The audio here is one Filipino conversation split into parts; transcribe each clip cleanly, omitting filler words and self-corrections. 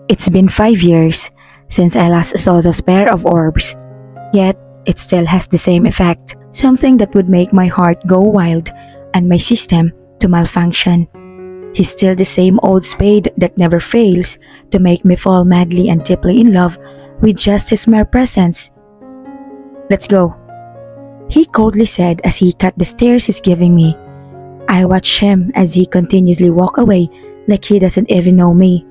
It's been 5 years since I last saw those pair of orbs, yet it still has the same effect, something that would make my heart go wild and my system to malfunction. He's still the same old spade that never fails to make me fall madly and deeply in love with just his mere presence. "Let's go," he coldly said as he cut the stares he's giving me. I watched him as he continuously walked away like he doesn't even know me.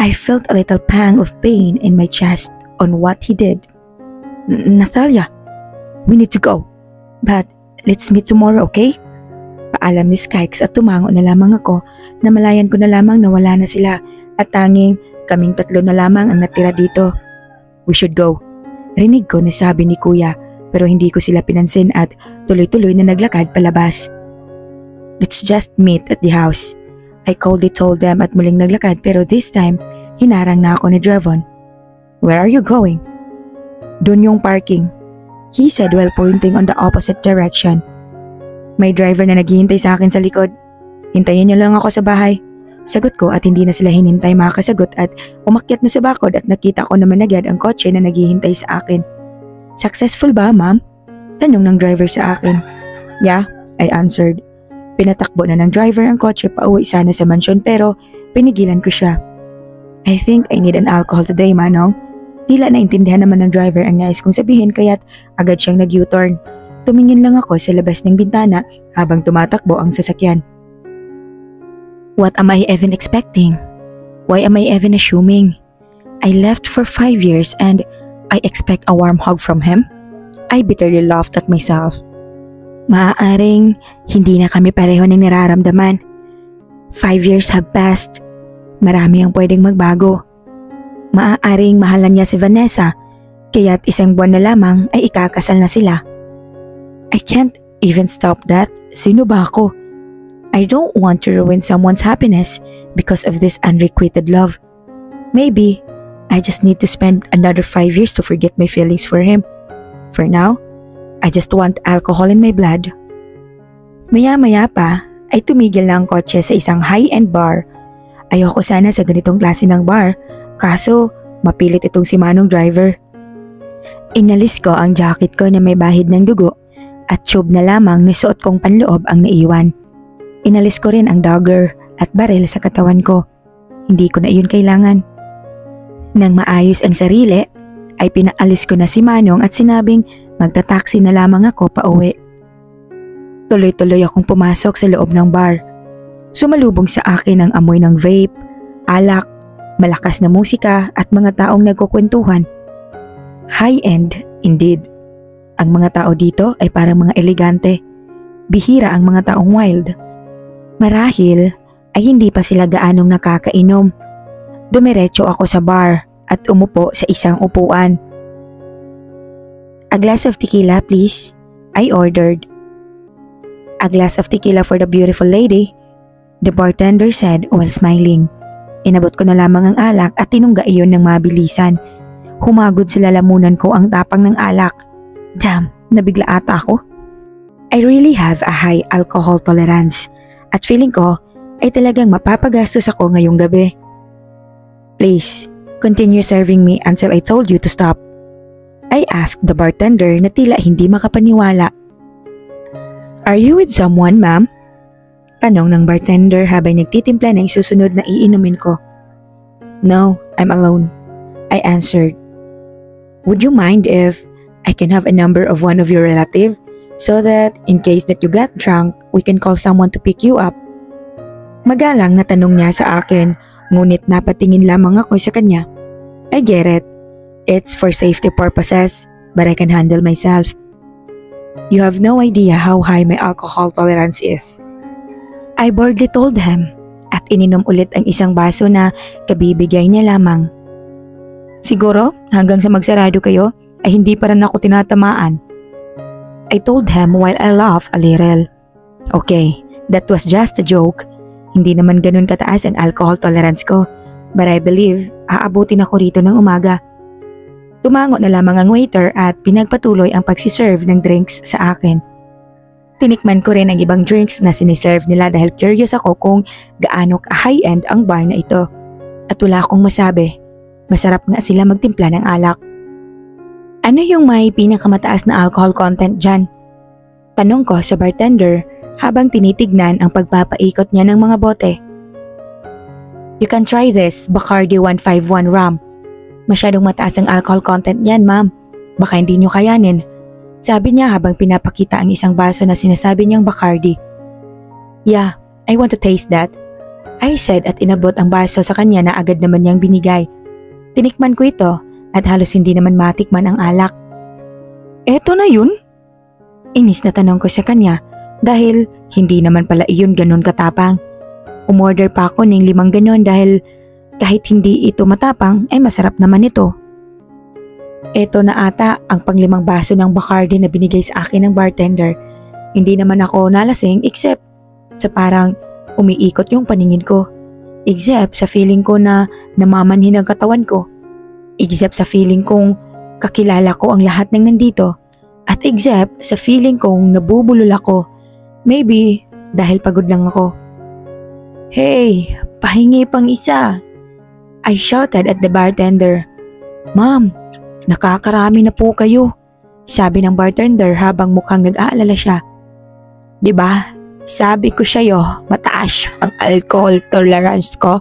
I felt a little pang of pain in my chest on what he did. "Natalia, we need to go. But let's meet tomorrow, okay?" Paalam ni Skykes at tumango na lamang ako na malayan ko na lamang na wala na sila at tanging kaming tatlo na lamang ang natira dito. "We should go," rinig ko na sabi ni Kuya, pero hindi ko sila pinansin at tuloy-tuloy na naglakad palabas. "Let's just meet at the house," I coldly told them at muling naglakad, pero this time, hinarang na ako ni Drevon. "Where are you going?" "Dun yung parking," he said while pointing on the opposite direction. "May driver na naghihintay sa akin sa likod. Hintayin niyo lang ako sa bahay." Sagot ko at hindi na sila hinintay makasagot at umakyat na sa bakod at nakita ko naman agad ang kotse na naghihintay sa akin. "Successful ba, ma'am?" Tanong ng driver sa akin. "Yeah," I answered. Pinatakbo na ng driver ang kotse pauwi sana sa mansyon pero pinigilan ko siya. "I think I need an alcohol today, Manong." Tila naintindihan naman ng driver ang nais kong sabihin kaya't agad siyang nag-U-turn. Tumingin lang ako sa labas ng bintana habang tumatakbo ang sasakyan. What am I even expecting? Why am I even assuming? I left for 5 years and I expect a warm hug from him? I bitterly laughed at myself. Maaaring hindi na kami pareho ng nararamdaman. 5 years have passed. Marami ang pwedeng magbago. Maaaring mahalan niya si Vanessa, kaya't 1 buwan na lamang ay ikakasal na sila. I can't even stop that. Sino ba ako? I don't want to ruin someone's happiness because of this unrequited love. Maybe I just need to spend another 5 years to forget my feelings for him. For now, I just want alcohol in my blood. Maya-maya pa ay tumigil na ang kotse sa isang high-end bar. Ayoko sana sa ganitong klase ng bar, kaso mapilit itong si Manong driver. Inalis ko ang jacket ko na may bahid ng dugo at tube na lamang na suot kong panloob ang naiwan. Inalis ko rin ang dagger at baril sa katawan ko. Hindi ko na iyon kailangan. Nang maayos ang sarili, ay pinaalis ko na si Manong at sinabing magta-taxi na lamang ako pauwi. Tuloy-tuloy akong pumasok sa loob ng bar. Sumalubong sa akin ang amoy ng vape, alak, malakas na musika at mga taong nagkukwentuhan. High-end, indeed. Ang mga tao dito ay parang mga elegante. Bihira ang mga taong wild. Marahil ay hindi pa sila gaanong nakakainom. Dumiretso ako sa bar at umupo sa isang upuan. "A glass of tequila, please," I ordered. "A glass of tequila for the beautiful lady," the bartender said while smiling. Inabot ko na lamang ang alak at tinungga iyon ng mabilisan. Humagod sa lalamunan ko ang tapang ng alak. Damn, nabigla ata ako. I really have a high alcohol tolerance at feeling ko ay talagang mapapagastos ako ngayong gabi. "Please, continue serving me until I told you to stop," I asked the bartender na tila hindi makapaniwala. "Are you with someone, ma'am?" Tanong ng bartender habang nagtitimpla ng susunod na iinumin ko. "No, I'm alone," I answered. "Would you mind if I can have a number of one of your relative so that in case that you got drunk, we can call someone to pick you up?" Magalang na tanong niya sa akin, ngunit napatingin lamang ako sa kanya. I get it. It's for safety purposes, but I can handle myself. You have no idea how high my alcohol tolerance is, I boldly told him at ininom ulit ang isang baso na kabibigay niya lamang. "Siguro hanggang sa magsarado kayo ay hindi pa rin ako tinatamaan," I told him while I laughed a little. Okay, that was just a joke. Hindi naman ganun kataas ang alcohol tolerance ko, but I believe aabutin ako rito ng umaga. Tumango na lamang ang waiter at pinagpatuloy ang pagsiserve ng drinks sa akin. Tinikman ko rin ang ibang drinks na siniserve nila dahil curious ako kung gaano ka high-end ang bar na ito. At wala akong masabi Masarap nga sila magtimpla ng alak. Ano yung may pinakamataas na alcohol content dyan? Tanong ko sa bartender habang tinitignan ang pagpapaikot niya ng mga bote. You can try this, Bacardi 151 rum. Masyadong mataas ang alcohol content niyan, ma'am. Baka hindi nyo kayanin. Sabi niya habang pinapakita ang isang baso na sinasabi niyang Bacardi. Yeah, I want to taste that. I said at inabot ang baso sa kanya na agad naman niyang binigay. Tinikman ko ito at halos hindi naman matikman ang alak. Eto na yun? Inis na tanong ko sa kanya dahil hindi naman pala iyon ganun katapang. Umorder pa ako ng 5 ganon dahil kahit hindi ito matapang ay masarap naman ito. Eto na ata ang pang-5 baso ng Bacardi na binigay sa akin ng bartender. Hindi naman ako nalasing except sa parang umiikot yung paningin ko. Except sa feeling ko na namamanhin ang katawan ko. Except sa feeling kong kakilala ko ang lahat ng nandito. At except sa feeling kong nabubulol ako. Maybe dahil pagod lang ako. Hey, pahingi pang isa. I shouted at the bartender. Ma'am, nakakarami na po kayo. Sabi ng bartender habang mukhang nag-aalala siya. Diba, sabi ko sa'yo, mataas ang alcohol tolerance ko.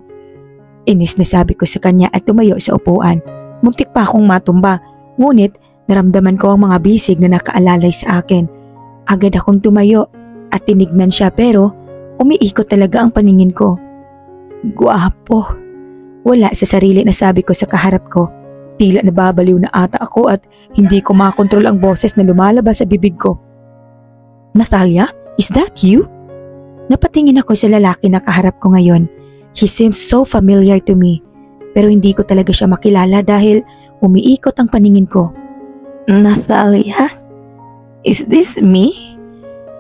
Inis na sabi ko sa kanya at tumayo sa upuan. Muntik pa akong matumba, ngunit naramdaman ko ang mga bisig na nakaalalay sa akin. Agad akong tumayo at tinignan siya pero umiikot talaga ang paningin ko. Guwapo. Wala sa sarili na sabi ko sa kaharap ko. Tila nababaliw na ata ako at hindi ko makontrol ang boses na lumalabas sa bibig ko. Natalia, is that you? Napatingin ako sa lalaki na kaharap ko ngayon. He seems so familiar to me. Pero hindi ko talaga siya makilala dahil umiikot ang paningin ko. Natalia? Is this me?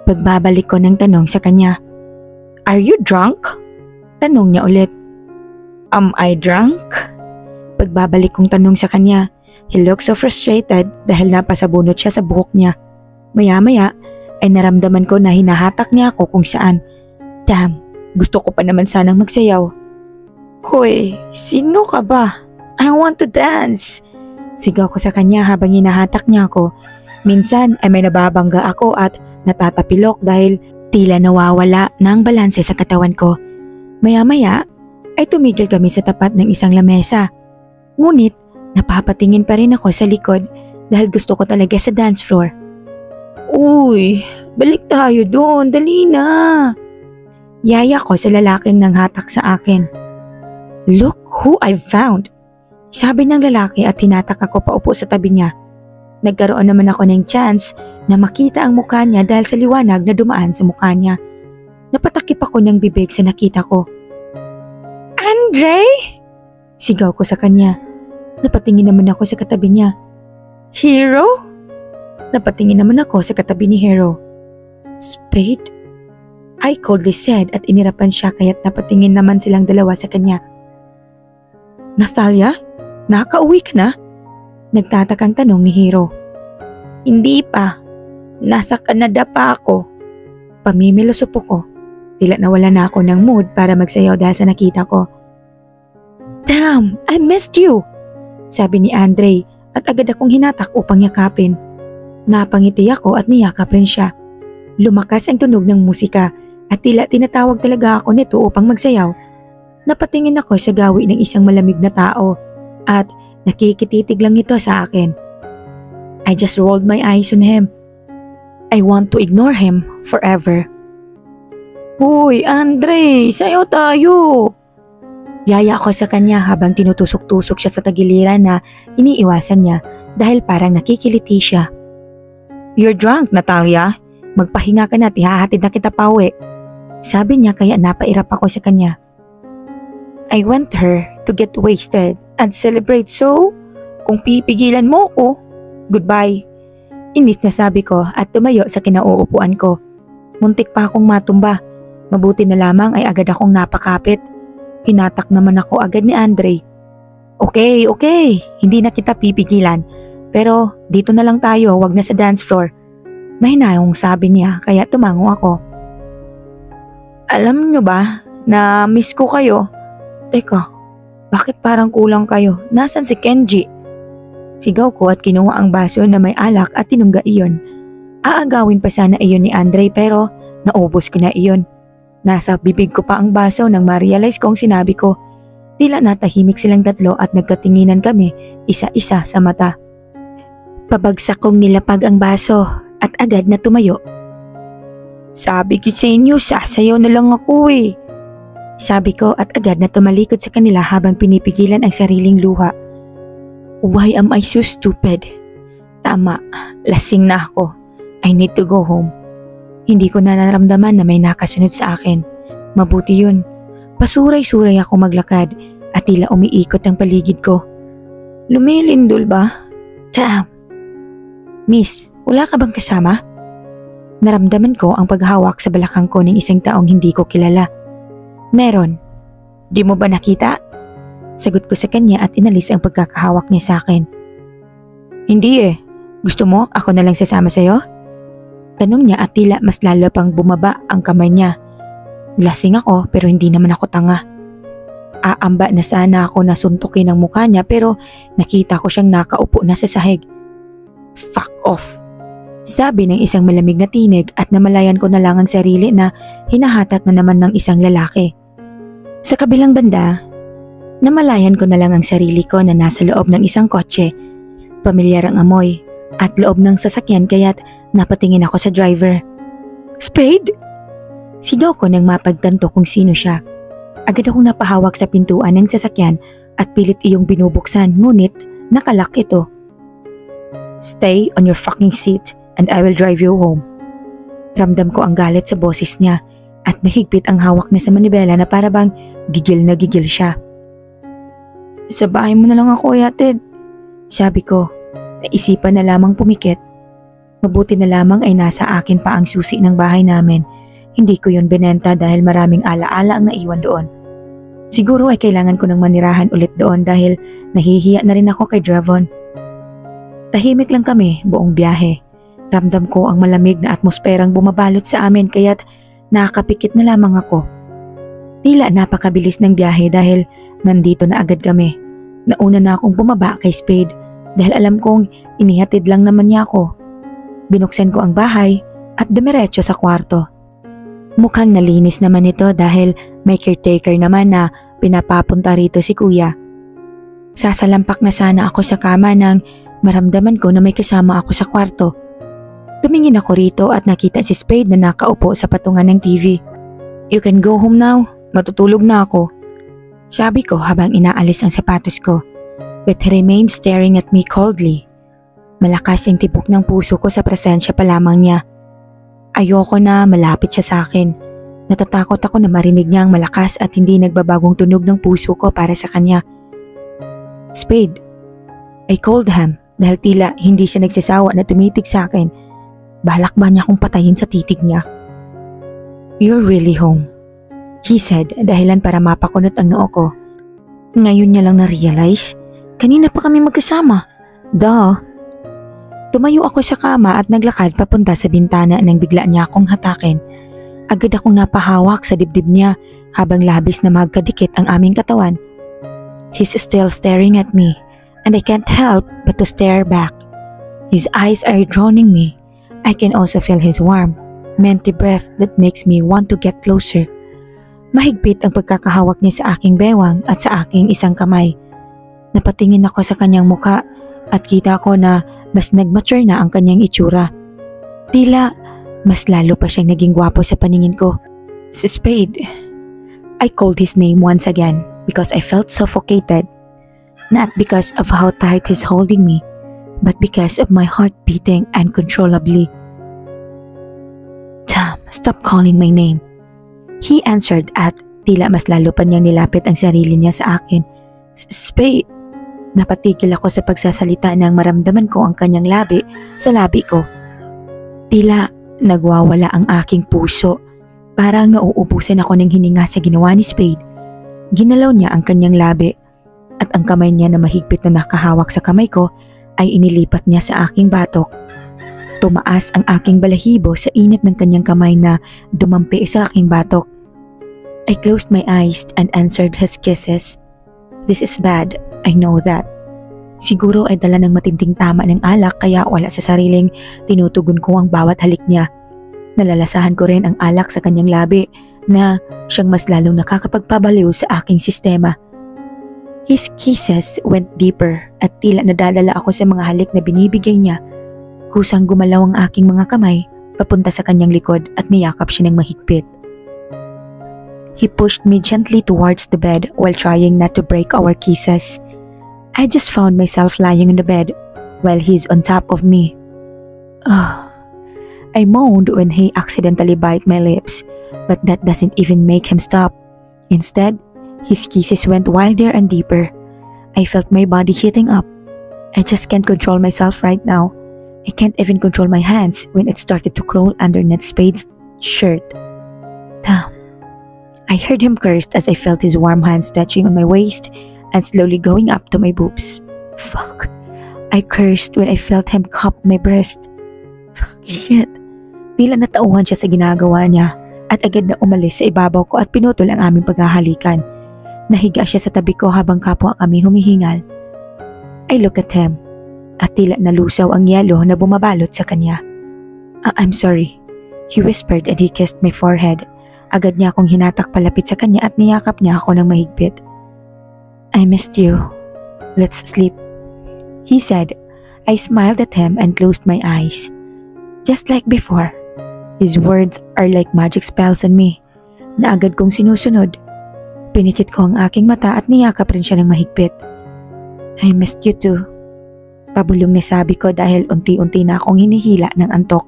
Pagbabalik ko ng tanong sa kanya. Are you drunk? Tanong niya ulit. Am I drunk? Pagbabalik kong tanong sa kanya, he looked so frustrated dahil napasabunot siya sa buhok niya. Maya-maya ay naramdaman ko na hinahatak niya ako kung saan. Damn, gusto ko pa naman sanang magsayaw. Hoy, sino ka ba? I want to dance. Sigaw ko sa kanya habang hinahatak niya ako. Minsan ay may nababangga ako at natatapilok dahil tila nawawala ng balanse sa katawan ko. Maya-maya ay tumigil kami sa tapat ng isang lamesa. Ngunit napapatingin pa rin ako sa likod dahil gusto ko talaga sa dance floor. Uy, balik tayo doon, dali na. Yaya ko sa lalaking nanghatak sa akin. Look who I found. Sabi ng lalaki at hinatak ako paupo sa tabi niya. Nagkaroon naman ako ng chance na makita ang mukha niya dahil sa liwanag na dumaan sa mukha niya. Napatakip ako ng bibig sa nakita ko. Andre? Sigaw ko sa kanya. Napatingin naman ako sa katabi niya. Hero? Napatingin naman ako sa katabi ni Hero. Spade? I coldly said at inirapan siya kaya't napatingin naman silang dalawa sa kanya. Natalia? Nakauwi ka na? Nagtatakang tanong ni Hero. Hindi pa. Nasa Canada pa ako. Pamimilosupo ko. Tila nawala na ako ng mood para magsayaw dahil sa nakita ko. Damn, I missed you! Sabi ni Andre at agad akong hinatak upang yakapin. Napangiti ako at niyakap rin siya. Lumakas ang tunog ng musika at tila tinatawag talaga ako nito upang magsayaw. Napatingin ako sa gawi ng isang malamig na tao at nakikititig lang ito sa akin. I just rolled my eyes on him. I want to ignore him forever. Uy, Andre, sayo tayo! Yaya ako sa kanya habang tinutusok-tusok siya sa tagiliran na iniiwasan niya dahil parang nakikiliti siya. You're drunk, Natalia. Magpahinga ka na at ihahatid na kita pauwi. Sabi niya kaya napairap ako sa kanya. I went her to get wasted and celebrate so kung pipigilan mo ko, goodbye. Inis na sabi ko at tumayo sa kinauupuan ko. Muntik pa akong matumba. Mabuti na lamang ay agad akong napakapit. Hinatak naman ako agad ni Andre. Okay, hindi na kita pipigilan. Pero dito na lang tayo, wag na sa dance floor. Mahinahong sabi niya kaya tumango ako. Alam nyo ba na miss ko kayo? Teka, Bakit parang kulang kayo? Nasaan si Kenji? Sigaw ko at kinuha ang baso na may alak at tinungga iyon. Aagawin pa sana iyon ni Andre pero naubos ko na iyon. Nasa bibig ko pa ang baso nang ma-realize kong sinabi ko. Tila natahimik silang tatlo at nagkatinginan kami isa-isa sa mata. Pabagsak kong nilapag ang baso at agad na tumayo. Sabi ko sa inyo, sasayaw na lang ako eh. Sabi ko at agad na tumalikod sa kanila habang pinipigilan ang sariling luha. Why am I so stupid? Tama, lasing na ako. I need to go home. Hindi ko na naramdaman na may nakasunod sa akin. Mabuti yun. Pasuray-suray ako maglakad at tila umiikot ang paligid ko. Lumilindol ba? Damn. Miss, wala ka bang kasama? Naramdaman ko ang paghawak sa balakang ko ng isang taong hindi ko kilala. Meron. Di mo ba nakita? Sagot ko sa kanya at inalis ang pagkakahawak niya sa akin. Hindi eh. Gusto mo ako na lang sasama sa'yo? Tanong niya at tila mas lalo pang bumaba ang kamay niya. Lasing ako pero hindi naman ako tanga. Aamba na sana ako na suntukin ang mukha niya pero nakita ko siyang nakaupo na sa sahig. Fuck off. Sabi ng isang malamig na tinig at namalayan ko na lang ang sarili na hinahatak na naman ng isang lalaki. Sa kabilang banda, namalayan ko na lang ang sarili ko na nasa loob ng isang kotse. Pamilyar ang amoy at loob ng sasakyan kaya't napatingin ako sa driver. Spade? Sigaw ko nang mapagtanto kung sino siya. Agad akong napahawak sa pintuan ng sasakyan at pilit iyong binubuksan ngunit nakalak ito. Stay on your fucking seat and I will drive you home. Ramdam ko ang galit sa boses niya at mahigpit ang hawak niya sa manibela na para bang gigil na gigil siya. Sa bahay mo na lang ako ihatid. Sabi ko, naisipan na lamang pumikit. Mabuti na lamang ay nasa akin pa ang susi ng bahay namin. Hindi ko yun binenta dahil maraming alaala ang naiwan doon. Siguro ay kailangan ko ng manirahan ulit doon dahil nahihiya na rin ako kay Dravon. Tahimik lang kami buong biyahe. Ramdam ko ang malamig na atmosperang bumabalot sa amin kaya't nakakapikit na lamang ako. Tila napakabilis ng biyahe dahil nandito na agad kami. Nauna na akong bumaba kay Spade dahil alam kong inihatid lang naman niya ako. Binuksan ko ang bahay at dumiretso sa kwarto. Mukhang nalinis naman ito dahil may caretaker naman na pinapapunta rito si kuya. Sasalampak na sana ako sa kama nang maramdaman ko na may kasama ako sa kwarto. Tumingin ako rito at nakita si Spade na nakaupo sa patungan ng TV. You can go home now. Matutulog na ako. Sabi ko habang inaalis ang sapatos ko. But he remained staring at me coldly. Malakas ang tibok ng puso ko sa presensya pa lamang niya. Ayoko na malapit siya sa akin. Natatakot ako na marinig niya ang malakas at hindi nagbabagong tunog ng puso ko para sa kanya. Spade. I called him dahil tila hindi siya nagsasawa na tumitig sa akin. Balak ba niya akong patayin sa titig niya? You're really home, he said dahilan para mapakunot ang noo ko. Ngayon niya lang na-realize. Kanina pa kami magkasama. Duh. Tumayo ako sa kama at naglakad papunta sa bintana nang bigla niya akong hatakin. Agad akong napahawak sa dibdib niya habang labis na magkadikit ang aming katawan. He's still staring at me and I can't help but to stare back. His eyes are drowning me. I can also feel his warm, minty breath that makes me want to get closer. Mahigpit ang pagkakahawak niya sa aking bewang at sa aking isang kamay. Napatingin ako sa kanyang muka at kita ko na mas nag-mature na ang kanyang itsura. Tila mas lalo pa siyang naging gwapo sa paningin ko. Si Spade. I called his name once again because I felt suffocated. Not because of how tight he's holding me, but because of my heart beating uncontrollably. Damn, stop calling my name. He answered at tila mas lalo pa niyang nilapit ang sarili niya sa akin. Spade. Napatigil ako sa pagsasalita nang maramdaman ko ang kanyang labi sa labi ko. Tila nagwawala ang aking puso. Parang nauubusan ako ng hininga sa ginawa ni Spade. Ginalaw niya ang kanyang labi at ang kamay niya na mahigpit na nakahawak sa kamay ko ay inilipat niya sa aking batok. Tumaas ang aking balahibo sa init ng kanyang kamay na dumampi sa aking batok. I closed my eyes and answered his kisses. This is bad. I know that. Siguro ay dala ng matinding tama ng alak kaya wala sa sariling tinutugon ko ang bawat halik niya. Nalalasahan ko rin ang alak sa kanyang labi na siyang mas lalong nakakapagpabaliw sa aking sistema. His kisses went deeper at tila nadadala ako sa mga halik na binibigay niya. Kusang gumalaw ang aking mga kamay papunta sa kanyang likod at niyakap siya ng mahigpit. He pushed me gently towards the bed while trying not to break our kisses. I just found myself lying on the bed while he's on top of me. I moaned when he accidentally bit my lips, but that doesn't even make him stop. Instead, his kisses went wilder and deeper. I felt my body heating up. I just can't control myself right now. I can't even control my hands when it started to crawl under Ned Spade's shirt. Damn. I heard him curse as I felt his warm hands touching on my waist and slowly going up to my boobs. Fuck. I cursed when I felt him cup my breast. Fuck, shit. Tila natauhan siya sa ginagawa niya at agad na umalis sa ibabaw ko at pinutol ang aming paghahalikan. Nahiga siya sa tabi ko habang kapwa kami humihingal. I look at him at tila nalusaw ang yelo na bumabalot sa kanya. I'm sorry, he whispered and he kissed my forehead. Agad niya akong hinatak palapit sa kanya at niyakap niya ako ng mahigpit. I missed you. Let's sleep, he said. I smiled at him and closed my eyes. Just like before, his words are like magic spells on me na agad kong sinusunod. Pinikit ko ang aking mata at niyakap rin siya ng mahigpit. I missed you too, pabulong na sabi ko dahil unti-unti na akong hinihila ng antok.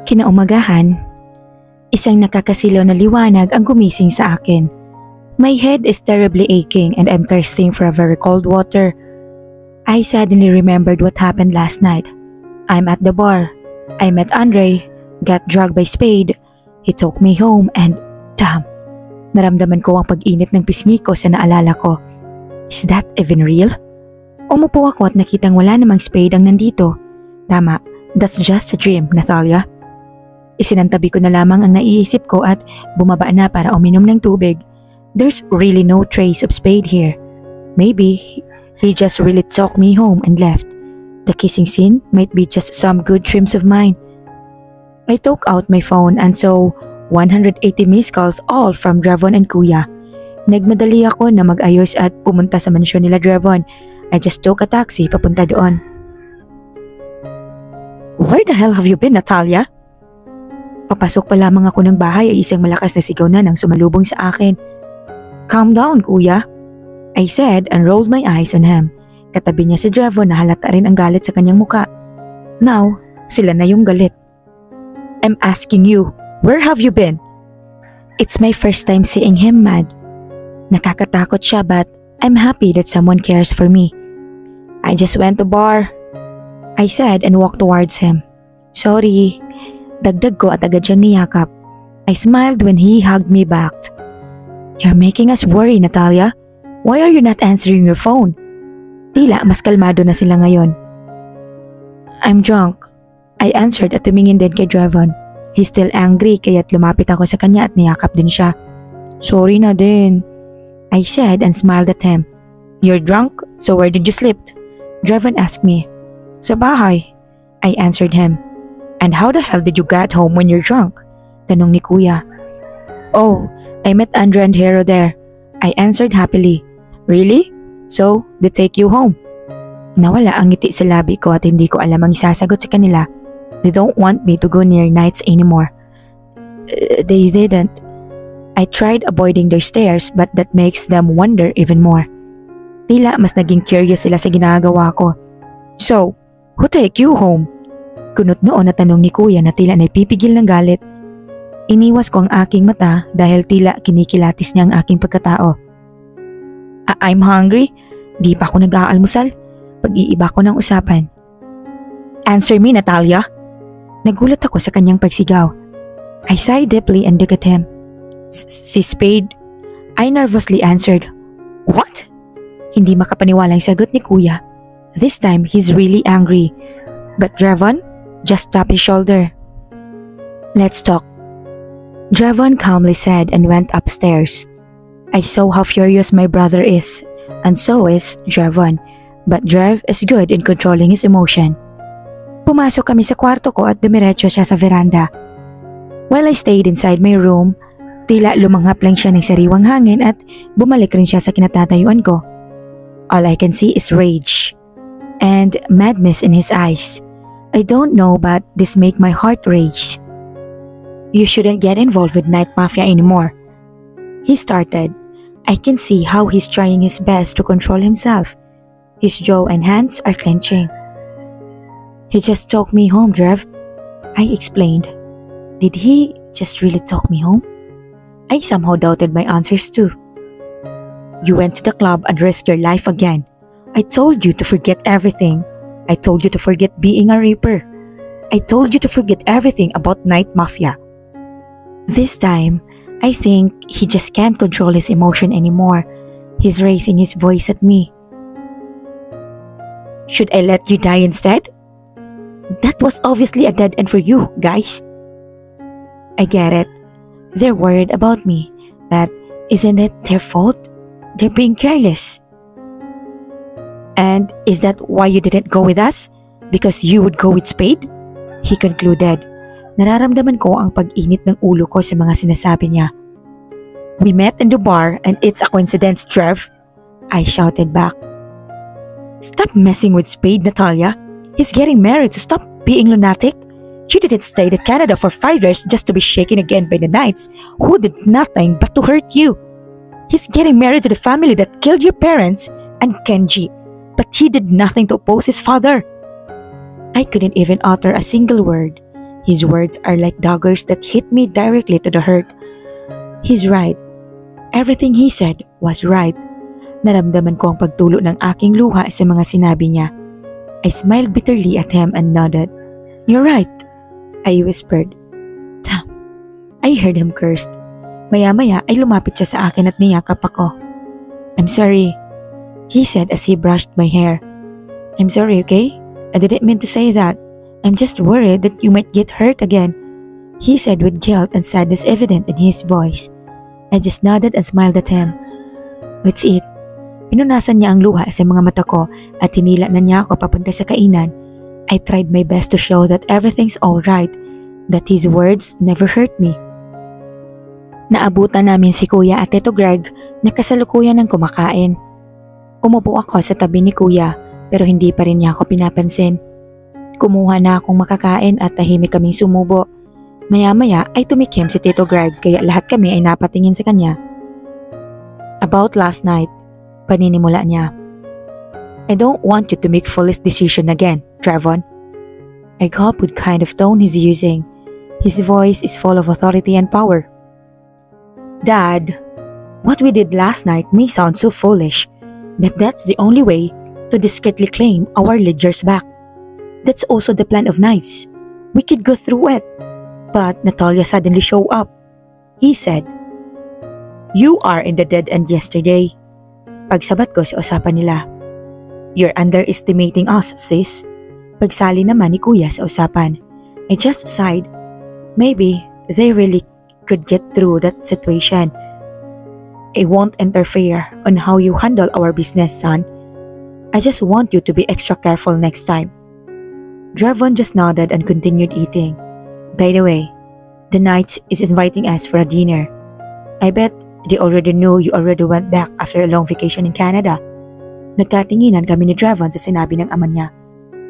Kinaumagahan, isang nakakasilaw na liwanag ang gumising sa akin. My head is terribly aching and I'm thirsting for a very cold water. I suddenly remembered what happened last night. I'm at the bar. I met Andre, got drugged by Spade. He took me home and damn, naramdaman ko ang pag-init ng pisngi ko sa naalala ko. Is that even real? Umupo ako at nakitang wala namang Spade ang nandito. Tama, that's just a dream, Natalia. Isinantabi ko na lamang ang naiisip ko at bumaba na para uminom ng tubig. There's really no trace of Spade here. Maybe he just really took me home and left. The kissing scene might be just some good dreams of mine. I took out my phone and saw 180 missed calls all from Dravon and Kuya. Nagmadali ako na mag-ayos at pumunta sa mansyon nila Dravon. I just took a taxi papunta doon. Where the hell have you been, Natalia? Papasok pa lamang ako ng bahay ay isang malakas na sigaw na nang sumalubong sa akin. Calm down, Kuya, I said and rolled my eyes on him. Katabi niya si Dravon na halata rin ang galit sa kanyang muka. Now, sila na yung galit. I'm asking you, where have you been? It's my first time seeing him mad. Nakakatakot siya but I'm happy that someone cares for me. I just went to bar, I said and walked towards him. Sorry, dagdag ko at agad siyang niyakap. I smiled when he hugged me back. You're making us worry, Natalia. Why are you not answering your phone? Tila mas kalmado na sila ngayon. I'm drunk, I answered at tumingin din kay Dravon. He's still angry kaya't lumapit ako sa kanya at niyakap din siya. Sorry na din, I said and smiled at him. You're drunk? So where did you sleep? Dravon asked me. Sa bahay, I answered him. And how the hell did you get home when you're drunk? Tanong ni Kuya. Oh, I met Andre and Hero there, I answered happily. Really? So, they take you home? Nawala ang ngiti sa labi ko at hindi ko alam ang isasagot sa kanila. They don't want me to go near nights anymore. They didn't. I tried avoiding their stares but that makes them wonder even more. Tila mas naging curious sila sa ginagawa ko. So, who take you home? Kunot noon na tanong ni Kuya na tila naipipigil ng galit. Iniwas ko ang aking mata dahil tila kinikilatis niya ang aking pagkatao. I'm hungry. Di pa ako nag-aalmusal. Pag-iiba ko ng usapan. Answer me, Natalia. Nagulat ako sa kanyang pagsigaw. I sighed deeply and looked at him. Si Spade? I nervously answered. What? Hindi makapaniwalang sagot ni Kuya. This time, he's really angry. But Dravon just tapped his shoulder. Let's talk, Dravon calmly said and went upstairs. I saw how furious my brother is. and so is Drevon. But Drev is good in controlling his emotion. Pumasok kami sa kwarto ko at dumiretso siya sa veranda. While I stayed inside my room, tila lumanghap lang siya ng sariwang hangin at bumalik rin siya sa kinatatayuan ko. All I can see is rage and madness in his eyes. I don't know, but this make my heart race. You shouldn't get involved with Night Mafia anymore. He started. I can see how he's trying his best to control himself. His jaw and hands are clenching. He just took me home, Drev. I explained. Did he just really talk me home? I somehow doubted my answers too. You went to the club and risked your life again. I told you to forget everything. I told you to forget being a raper. I told you to forget everything about Night Mafia. This time, I think he just can't control his emotion anymore. He's raising his voice at me. Should I let you die instead? That was obviously a dead end for you, guys. I get it. They're worried about me, but isn't it their fault? They're being careless. And is that why you didn't go with us? Because you would go with Spade? He concluded. Nararamdaman ko ang pag-init ng ulo ko sa mga sinasabi niya. We met in the bar and it's a coincidence, Trev. I shouted back. Stop messing with Spade, Natalia. He's getting married, so stop being lunatic. You didn't stay in Canada for 5 years just to be shaken again by the Knights, who did nothing but to hurt you. He's getting married to the family that killed your parents and Kenji, but he did nothing to oppose his father. I couldn't even utter a single word. His words are like daggers that hit me directly to the heart. He's right. Everything he said was right. Naramdaman ko ang pagtulo ng aking luha sa mga sinabi niya. I smiled bitterly at him and nodded. You're right, I whispered. Damn. I heard him cursed. Maya-maya ay lumapit siya sa akin at niyakap ako. I'm sorry, he said as he brushed my hair. I'm sorry, okay? I didn't mean to say that. I'm just worried that you might get hurt again, he said with guilt and sadness evident in his voice. I just nodded and smiled at him. Let's eat. Pinunasan niya ang luha sa mga mata ko at hinila na niya ako papunta sa kainan. I tried my best to show that everything's alright, that his words never hurt me. Naabutan namin si Kuya at Tito Greg na kasalukuyan ng kumakain. Umupo ako sa tabi ni Kuya pero hindi pa rin niya ako pinapansin. Kumuha na akong makakain at tahimik kaming sumubo. Maya-maya ay tumikim si Tito Greg kaya lahat kami ay napatingin sa kanya. About last night, paninimula niya. I don't want you to make foolish decision again, Trevon. I gulped with kind of tone he's using. His voice is full of authority and power. Dad, what we did last night may sound so foolish, but that's the only way to discreetly claim our ledgers back. That's also the plan of Knights. We could go through it, but Natalia suddenly showed up. He said, You are in the dead end yesterday. Pagsabat ko sa usapan nila. You're underestimating us, sis. Pagsali naman ni Kuya sa usapan. I just sighed. Maybe they really could get through that situation. I won't interfere on how you handle our business, son. I just want you to be extra careful next time. Drevon just nodded and continued eating. By the way, the Knights is inviting us for a dinner. I bet they already knew you already went back after a long vacation in Canada. Nagkatinginan kami ni Drevon sa sinabi ng ama niya.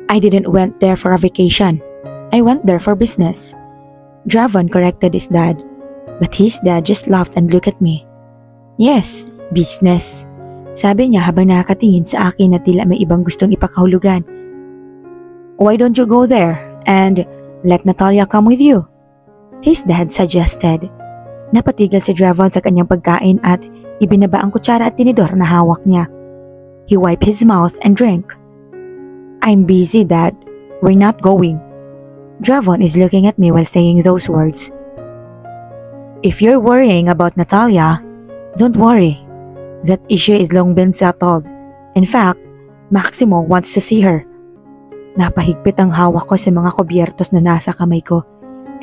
I didn't went there for a vacation. I went there for business. Drevon corrected his dad, but his dad just laughed and looked at me. Yes, business. Sabi niya habang nakakatingin sa akin na tila may ibang gustong ipakahulugan. Why don't you go there and let Natalia come with you? His dad suggested. Napatigil si Drevon sa kanyang pagkain at ibinaba ang kutsara at tinidor na hawak niya. He wiped his mouth and drank. I'm busy, Dad. We're not going. Drevon is looking at me while saying those words. If you're worrying about Natalia, don't worry. That issue is long been settled. In fact, Maximo wants to see her. Napahigpit ang hawak ko sa mga kubyertos na nasa kamay ko.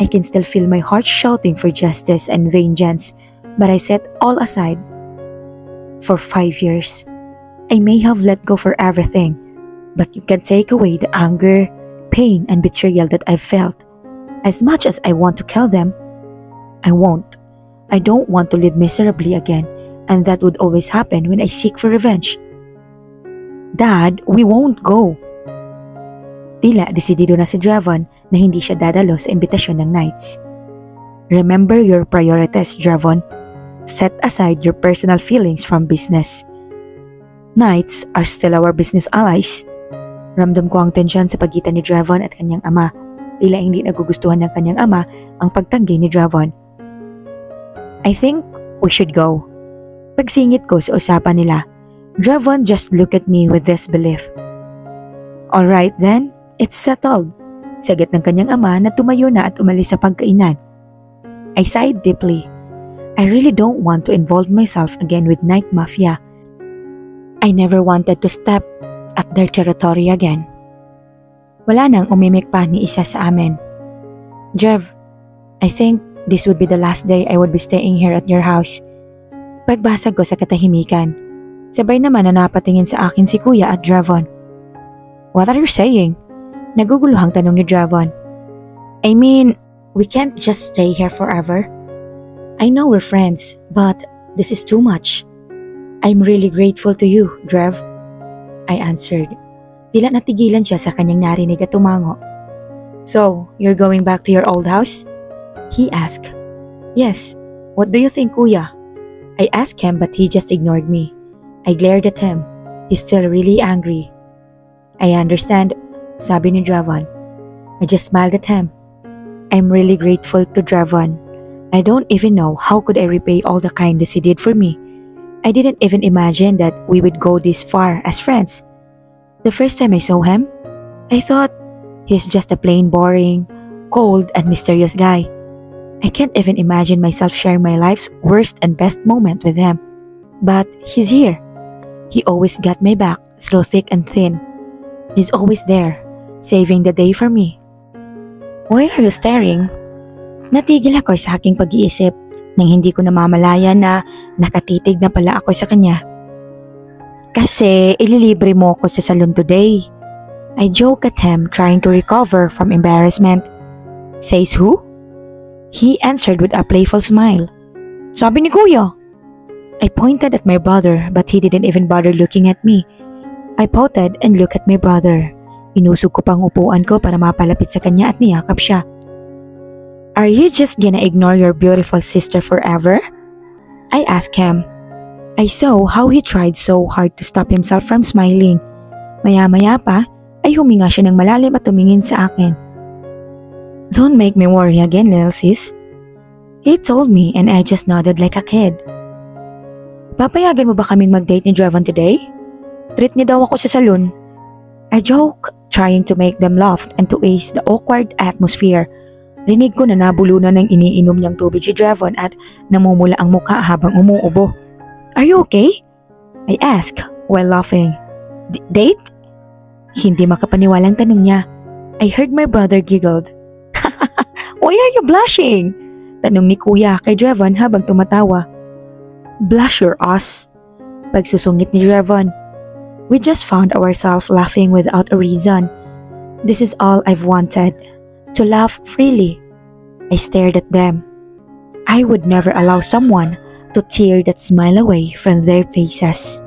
I can still feel my heart shouting for justice and vengeance, but I set all aside. For 5 years, I may have let go for everything, but you can take away the anger, pain, and betrayal that I've felt. As much as I want to kill them, I won't. I don't want to live miserably again, and that would always happen when I seek for revenge. Dad, we won't go. Tila desidido na si Dravon na hindi siya dadalo sa imbitasyon ng Knights. Remember your priorities, Dravon. Set aside your personal feelings from business. Knights are still our business allies. Ramdam ko ang tensyon sa pagitan ni Dravon at kanyang ama. Tila hindi nagugustuhan ng kanyang ama ang pagtanggi ni Dravon. I think we should go. Pagsingit ko sa usapan nila, Dravon just looked at me with disbelief. Alright then, it's settled. Sagot ng kanyang ama na tumayo na at umalis sa pagkainan. I sighed deeply. I really don't want to involve myself again with Night Mafia. I never wanted to step at their territory again. Wala nang umimik pa ni isa sa amin. Drev, I think this would be the last day I would be staying here at your house. Pagbasag ko sa katahimikan, sabay naman na napatingin sa akin si Kuya at Dravon. What are you saying? Naguguluhang tanong ni Dravon. I mean, we can't just stay here forever. I know we're friends, but this is too much. I'm really grateful to you, Drev. I answered. Tila natigilan siya sa kanyang narinig at tumango. So, you're going back to your old house? He asked. Yes. What do you think, Kuya? I asked him but he just ignored me. I glared at him. He's still really angry. I understand, sabi ni Dravon. I just smiled at him. I'm really grateful to Dravon. I don't even know how could I repay all the kindness he did for me. I didn't even imagine that we would go this far as friends. The first time I saw him, I thought he's just a plain boring, cold, and mysterious guy. I can't even imagine myself sharing my life's worst and best moment with him. But he's here. He always got my back through thick and thin. He's always there, saving the day for me. Why are you staring? Natigil ako sa aking pag-iisip nang hindi ko namamalayan na nakatitig na pala ako sa kanya. Kasi ililibre mo ko sa salon today. I joke at him, trying to recover from embarrassment. Says who? He answered with a playful smile. Sabi ni Kuya. I pointed at my brother but he didn't even bother looking at me. I pouted and looked at my brother. Inusog ko pang upuan ko para mapalapit sa kanya at niyakap siya. Are you just gonna ignore your beautiful sister forever? I asked him. I saw how he tried so hard to stop himself from smiling. Maya-maya pa ay huminga siya ng malalim at tumingin sa akin. Don't make me worry again, little sis. He told me and I just nodded like a kid. Papayagan mo ba kaming mag-date ni Dravon today? Treat niya daw ako sa salon. I joke, trying to make them laugh and to ease the awkward atmosphere. Rinig ko na nabulunan ng iniinom niyang tubig si Dravon at namumula ang mukha habang umuubo. Are you okay? I asked while laughing. Date? Hindi makapaniwalang tanong niya. I heard my brother giggled. Why are you blushing? Tanong ni Kuya kay Dravon habang tumatawa. Blush your ass. Pagsusungit ni Dravon. We just found ourselves laughing without a reason. This is all I've wanted. To laugh freely. I stared at them. I would never allow someone to tear that smile away from their faces.